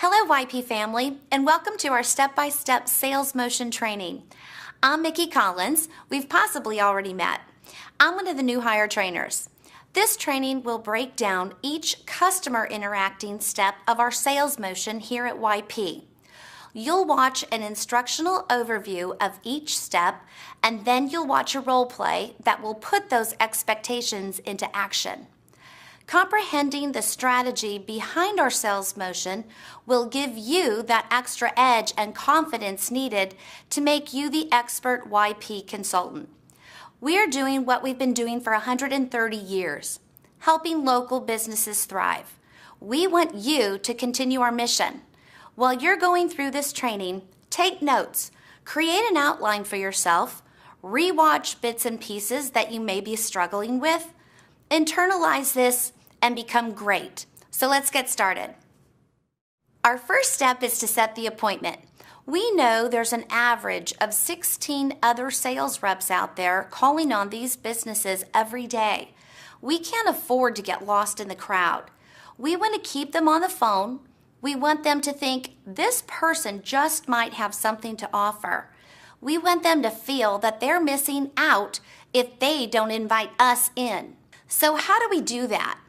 Hello YP family, and welcome to our step-by-step sales motion training. I'm Mickey Collins. We've possibly already met. I'm one of the new hire trainers. This training will break down each customer interacting step of our sales motion here at YP. You'll watch an instructional overview of each step, and then you'll watch a role play that will put those expectations into action. Comprehending the strategy behind our sales motion will give you that extra edge and confidence needed to make you the expert YP consultant. We're doing what we've been doing for 130 years, helping local businesses thrive. We want you to continue our mission. While you're going through this training, take notes, create an outline for yourself, rewatch bits and pieces that you may be struggling with, internalize this, and become great. So let's get started. Our first step is to set the appointment. We know there's an average of 16 other sales reps out there calling on these businesses every day. We can't afford to get lost in the crowd. We want to keep them on the phone. We want them to think this person just might have something to offer. We want them to feel that they're missing out if they don't invite us in. So how do we do that?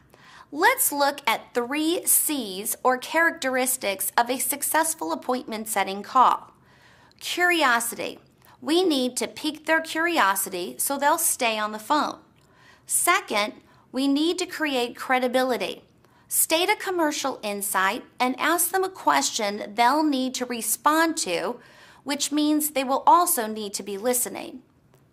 Let's look at 3 C's or characteristics of a successful appointment setting call. Curiosity. We need to pique their curiosity so they'll stay on the phone. Second, we need to create credibility. State a commercial insight and ask them a question they'll need to respond to, which means they will also need to be listening.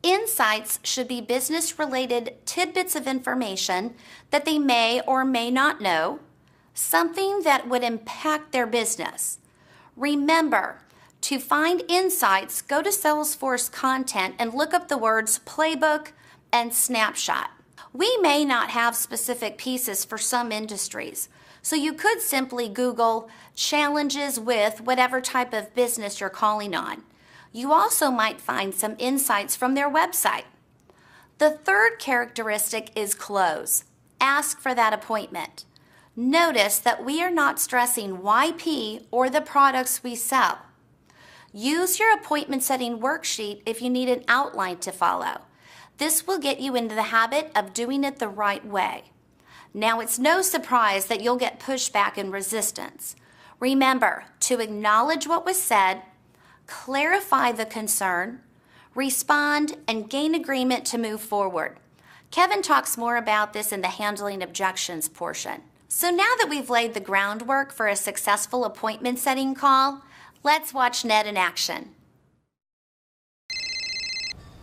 Insights should be business-related tidbits of information that they may or may not know, something that would impact their business. Remember, to find insights, go to Salesforce content and look up the words playbook and snapshot. We may not have specific pieces for some industries, so you could simply Google challenges with whatever type of business you're calling on. You also might find some insights from their website. The third characteristic is close. Ask for that appointment. Notice that we are not stressing YP or the products we sell. Use your appointment setting worksheet if you need an outline to follow. This will get you into the habit of doing it the right way. Now, it's no surprise that you'll get pushback and resistance. Remember to acknowledge what was said, clarify the concern, respond, and gain agreement to move forward. Kevin talks more about this in the handling objections portion. So now that we've laid the groundwork for a successful appointment setting call, let's watch Ned in action.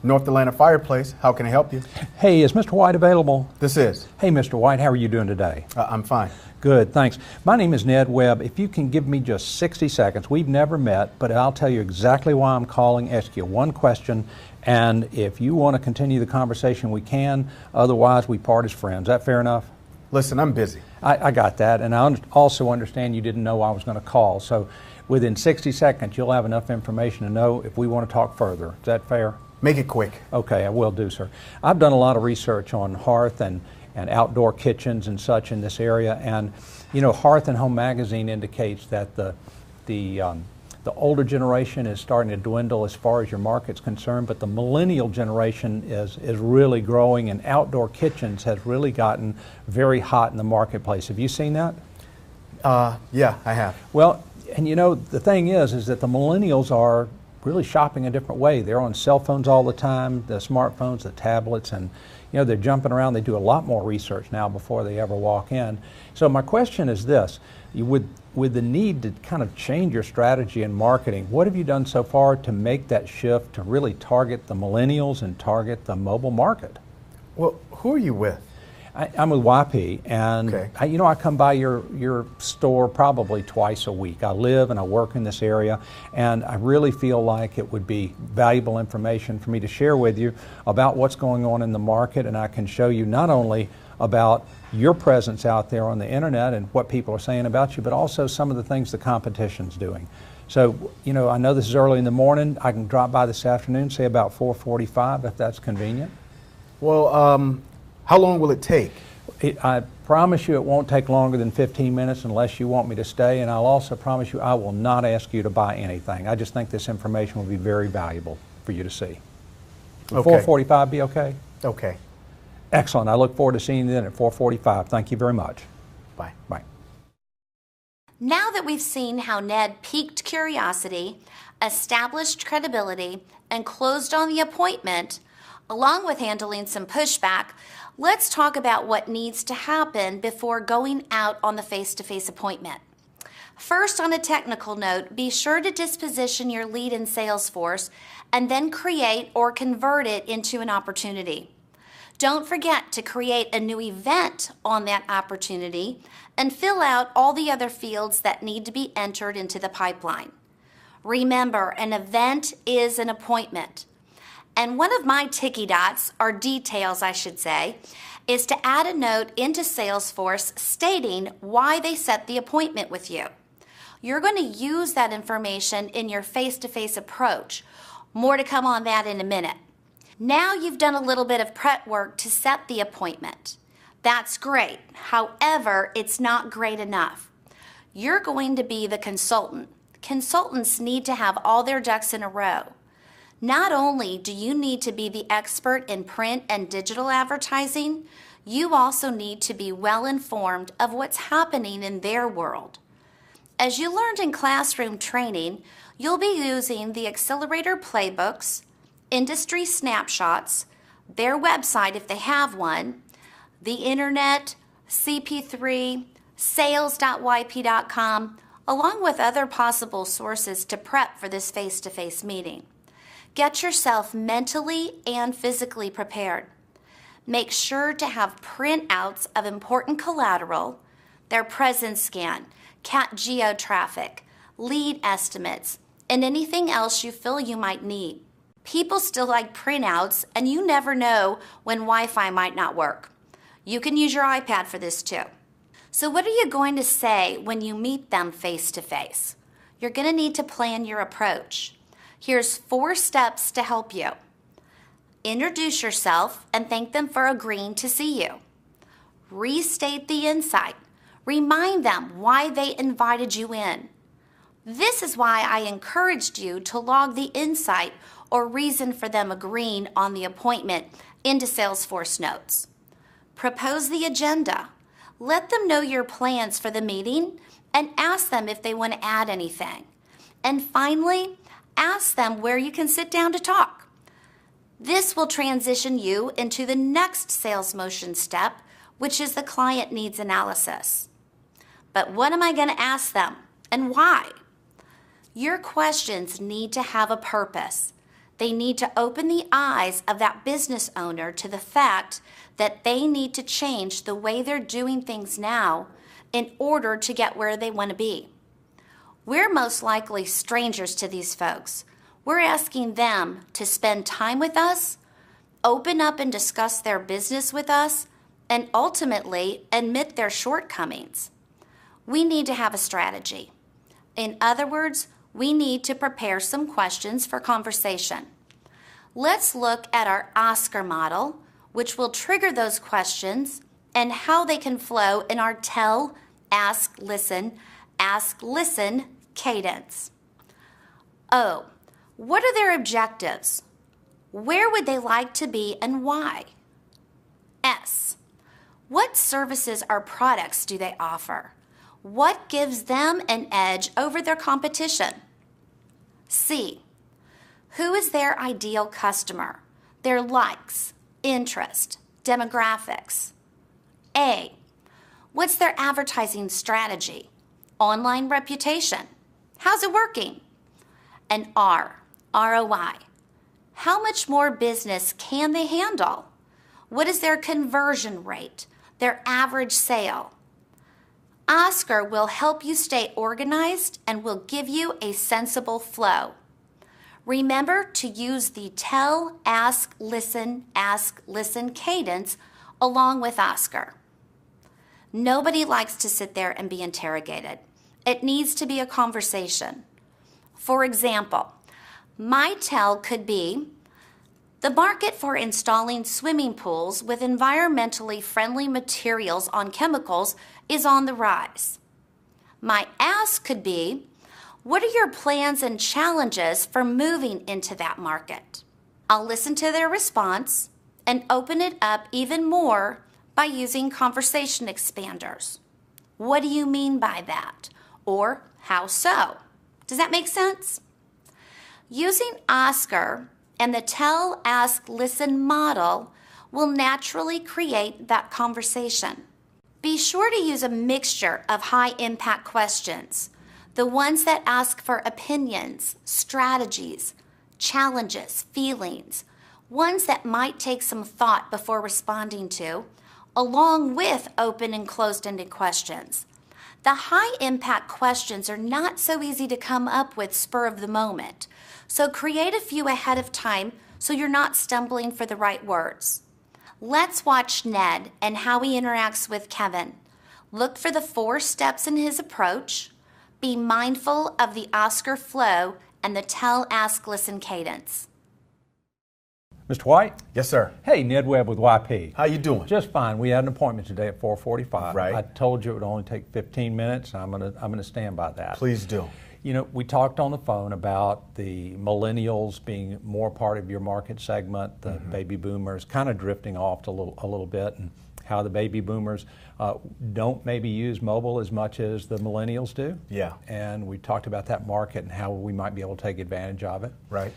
North Atlanta Fireplace, how can I help you? Hey, is Mr. White available? This is. Hey, Mr. White, how are you doing today? I'm fine. Good, thanks. My name is Ned Webb. If you can give me just 60 seconds, we've never met, but I'll tell you exactly why I'm calling, ask you one question, and if you want to continue the conversation, we can. Otherwise, we part as friends. Is that fair enough? Listen, I'm busy. I got that, and I also understand you didn't know I was going to call, so within 60 seconds, you'll have enough information to know if we want to talk further. Is that fair? Make it quick. Okay, I will do, sir. I've done a lot of research on hearth and outdoor kitchens and such in this area, and you know, Hearth and Home Magazine indicates that the older generation is starting to dwindle as far as your market's concerned, but the millennial generation is really growing, and outdoor kitchens has really gotten very hot in the marketplace. Have you seen that? Yeah, I have. Well, and you know, the thing is that the millennials are really shopping a different way. They're on cell phones all the time, the smartphones, the tablets, and you know, they're jumping around. They do a lot more research now before they ever walk in. So my question is this: with the need to kind of change your strategy in marketing, what have you done so far to make that shift to really target the millennials and target the mobile market? Well, who are you with? I'm with YP, and okay. I come by your store probably twice a week. I live and I work in this area, and I really feel like it would be valuable information for me to share with you about what's going on in the market, and I can show you not only about your presence out there on the internet and what people are saying about you, but also some of the things the competition's doing. So, you know, I know this is early in the morning. I can drop by this afternoon, say about 4:45, if that's convenient. Well, how long will it take? promise you it won't take longer than 15 minutes unless you want me to stay, and I'll also promise you I will not ask you to buy anything. I just think this information will be very valuable for you to see. Will Okay. 4:45 be okay? Okay. Excellent. I look forward to seeing you then at 4:45. Thank you very much. Bye. Bye. Now that we've seen how Ned piqued curiosity, established credibility, and closed on the appointment, along with handling some pushback, let's talk about what needs to happen before going out on the face-to-face appointment. First, on a technical note, be sure to disposition your lead in Salesforce and then create or convert it into an opportunity. Don't forget to create a new event on that opportunity and fill out all the other fields that need to be entered into the pipeline. Remember, an event is an appointment. And one of my ticky dots, or details I should say, is to add a note into Salesforce stating why they set the appointment with you. You're going to use that information in your face-to-face approach. More to come on that in a minute. Now you've done a little bit of prep work to set the appointment. That's great. However, it's not great enough. You're going to be the consultant. Consultants need to have all their ducks in a row. Not only do you need to be the expert in print and digital advertising, you also need to be well informed of what's happening in their world. As you learned in classroom training, you'll be using the Accelerator playbooks, industry snapshots, their website if they have one, the internet, CP3, sales.yp.com, along with other possible sources to prep for this face-to-face meeting. Get yourself mentally and physically prepared. Make sure to have printouts of important collateral, their presence scan, cat geo traffic, lead estimates, and anything else you feel you might need. People still like printouts, and you never know when Wi-Fi might not work. You can use your iPad for this too. So what are you going to say when you meet them face to face? You're going to need to plan your approach. Here's 4 steps to help you. Introduce yourself and thank them for agreeing to see you. Restate the insight. Remind them why they invited you in. This is why I encouraged you to log the insight or reason for them agreeing on the appointment into Salesforce Notes. Propose the agenda. Let them know your plans for the meeting and ask them if they want to add anything. And finally, ask them where you can sit down to talk. This will transition you into the next sales motion step, which is the client needs analysis. But what am I going to ask them and why? Your questions need to have a purpose. They need to open the eyes of that business owner to the fact that they need to change the way they're doing things now in order to get where they want to be. We're most likely strangers to these folks. We're asking them to spend time with us, open up and discuss their business with us, and ultimately admit their shortcomings. We need to have a strategy. In other words, we need to prepare some questions for conversation. Let's look at our Oscar model, which will trigger those questions and how they can flow in our tell, ask, listen cadence. O, what are their objectives? Where would they like to be and why? S, what services or products do they offer? What gives them an edge over their competition? C, who is their ideal customer? Their likes, interest, demographics. A, what's their advertising strategy? Online reputation. How's it working? And R, ROI. How much more business can they handle? What is their conversion rate? Their average sale? Oscar will help you stay organized and will give you a sensible flow. Remember to use the tell, ask, listen cadence along with Oscar. Nobody likes to sit there and be interrogated. It needs to be a conversation. For example, my tell could be, The market for installing swimming pools with environmentally friendly materials on chemicals is on the rise. My ask could be, what are your plans and challenges for moving into that market? I'll listen to their response and open it up even more by using conversation expanders. What do you mean by that? Or how so? Does that make sense? Using Oscar and the tell, ask, listen model will naturally create that conversation. Be sure to use a mixture of high-impact questions, the ones that ask for opinions, strategies, challenges, feelings, ones that might take some thought before responding to, along with open and closed-ended questions. The high-impact questions are not so easy to come up with spur of the moment, so create a few ahead of time so you're not stumbling for the right words. Let's watch Ned and how he interacts with Kevin. Look for the 4 steps in his approach. Be mindful of the Oscar flow and the tell, ask, listen cadence. Mr. White? Yes, sir. Hey, Ned Webb with YP. How you doing? Just fine. We had an appointment today at 4:45. Right. I told you it would only take 15 minutes. I'm gonna stand by that. Please do. You know, we talked on the phone about the millennials being more part of your market segment, the baby boomers kind of drifting off a little bit, and how the baby boomers don't maybe use mobile as much as the millennials do. Yeah. And we talked about that market and how we might be able to take advantage of it. Right.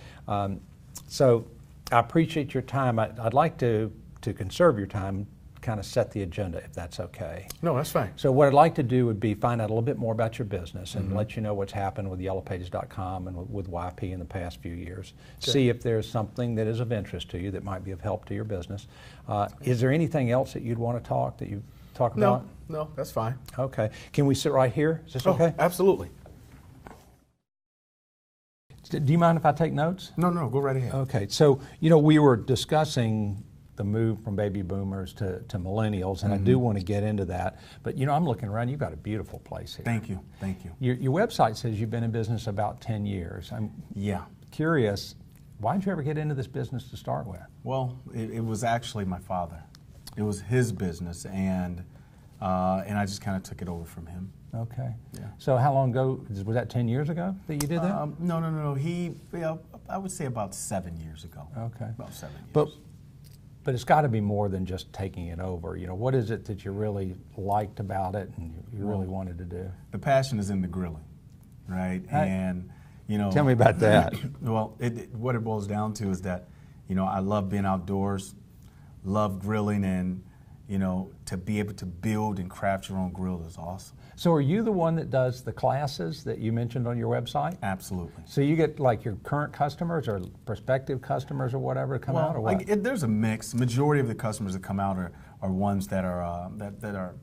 So I appreciate your time. I'd like to conserve your time, kind of set the agenda, if that's okay. No, that's fine. So what I'd like to do would be find out a little bit more about your business and let you know what's happened with yellowpages.com and with YP in the past few years. Okay. See if there's something that is of interest to you that might be of help to your business. Is there anything else that you'd want to talk about? No, that's fine. Okay. Can we sit right here? Is this Oh, okay? absolutely. Do you mind if I take notes? No, go right ahead. Okay. So, you know, we were discussing the move from baby boomers to millennials, and I do want to get into that. But, you know, I'm looking around. You've got a beautiful place here. Thank you. Your website says you've been in business about 10 years. I'm curious, why did you ever get into this business to start with? Well, it was actually my father. It was his business, and I just kind of took it over from him. Okay. Yeah. So how long ago, was that 10 years ago that you did that? No. I would say about 7 years ago. Okay. About 7 years. But it's got to be more than just taking it over. You know, what is it that you really liked about it and you really wanted to do? The passion is in the grilling, right? And, you know. Tell me about that. Well, what it boils down to is that, you know, I love being outdoors, love grilling, and, you know, to be able to build and craft your own grill is awesome. So are you the one that does the classes that you mentioned on your website? Absolutely. So you get like your current customers or prospective customers or whatever to come out, or what? There's a mix. Majority of the customers that come out are ones that are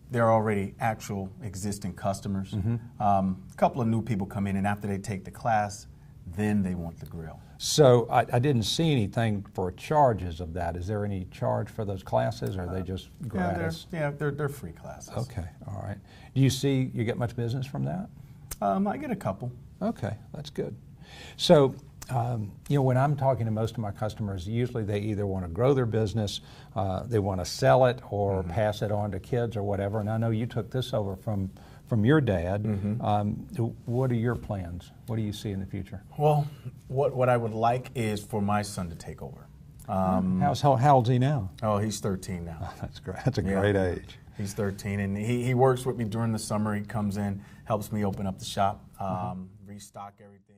they're already actual existing customers. A couple of new people come in, and after they take the class, then they want the grill. So I didn't see anything for charges of that. Is there any charge for those classes, or are they just gratis? They're free classes. Okay, all right. Do you get much business from that? I get a couple. Okay, that's good. So, you know, when I'm talking to most of my customers, usually they either want to grow their business, they want to sell it, or pass it on to kids or whatever. And I know you took this over from your dad. What are your plans? What do you see in the future? Well, what I would like is for my son to take over. How old's he now? Oh, he's 13 now. Oh, that's great. That's a great age. He's 13, and he works with me during the summer. He comes in, helps me open up the shop, restock everything.